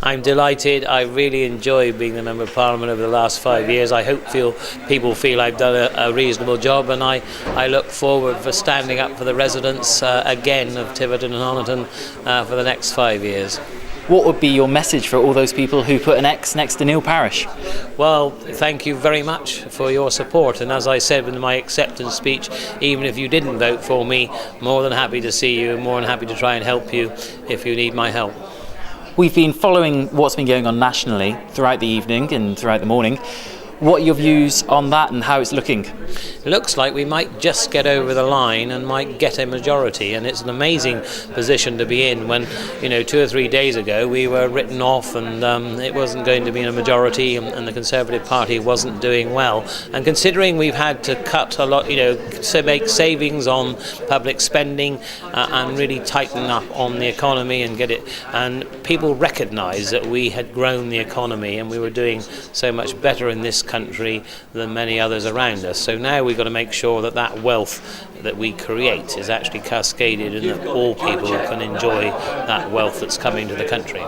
I'm delighted. I really enjoyed being the Member of Parliament over the last 5 years. I hope people feel I've done a reasonable job, and I look forward for standing up for the residents again of Tiverton and Honiton for the next 5 years. What would be your message for all those people who put an X next to Neil Parish? Well, thank you very much for your support, and as I said in my acceptance speech, even if you didn't vote for me, more than happy to see you and more than happy to try and help you if you need my help. We've been following what's been going on nationally throughout the evening and throughout the morning. What are your views on that and how it's looking? It looks like we might just get over the line and might get a majority, and it's an amazing position to be in when, 2 or 3 days ago we were written off and it wasn't going to be a majority, and the Conservative Party wasn't doing well. And considering we've had to cut a lot, make savings on public spending and really tighten up on the economy and get it, and people recognise that we had grown the economy and we were doing so much better in this country than many others around us. So now we've got to make sure that that wealth that we create is actually cascaded and that all people can enjoy that wealth that's coming to the country.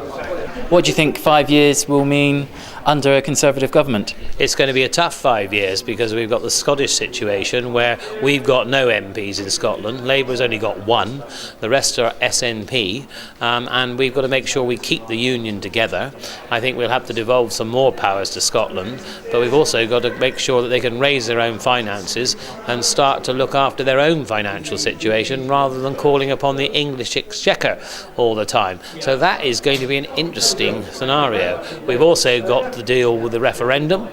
What do you think 5 years will mean under a Conservative government? It's going to be a tough 5 years because we've got the Scottish situation where we've got no MPs in Scotland. Labour's only got one, the rest are SNP, and we've got to make sure we keep the union together. I think we'll have to devolve some more powers to Scotland, but we've also got to make sure that they can raise their own finances and start to look after their own financial situation rather than calling upon the English exchequer all the time. So that is going to be an interesting scenario. We've also got to deal with the referendum.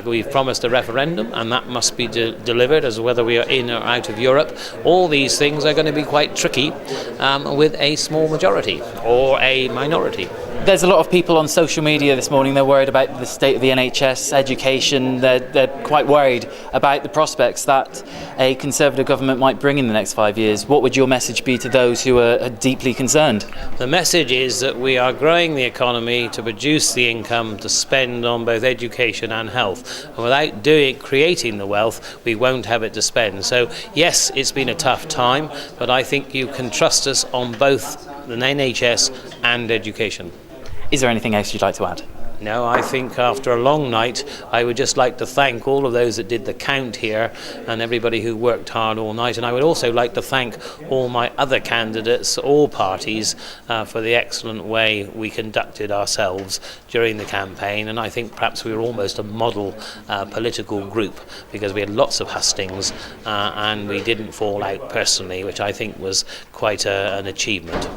We've promised a referendum, and that must be delivered as whether we are in or out of Europe. All these things are going to be quite tricky with a small majority or a minority. There's a lot of people on social media this morning. They're worried about the state of the NHS, education. They're quite worried about the prospects that a Conservative government might bring in the next 5 years. What would your message be to those who are deeply concerned? The message is that we are growing the economy to produce the income to spend on both education and health. And without creating the wealth, we won't have it to spend. So yes, it's been a tough time, but I think you can trust us on both the NHS and education. Is there anything else you'd like to add? No, I think after a long night, I would just like to thank all of those that did the count here and everybody who worked hard all night. And I would also like to thank all my other candidates, all parties, for the excellent way we conducted ourselves during the campaign. And I think perhaps we were almost a model political group because we had lots of hustings and we didn't fall out personally, which I think was quite an achievement.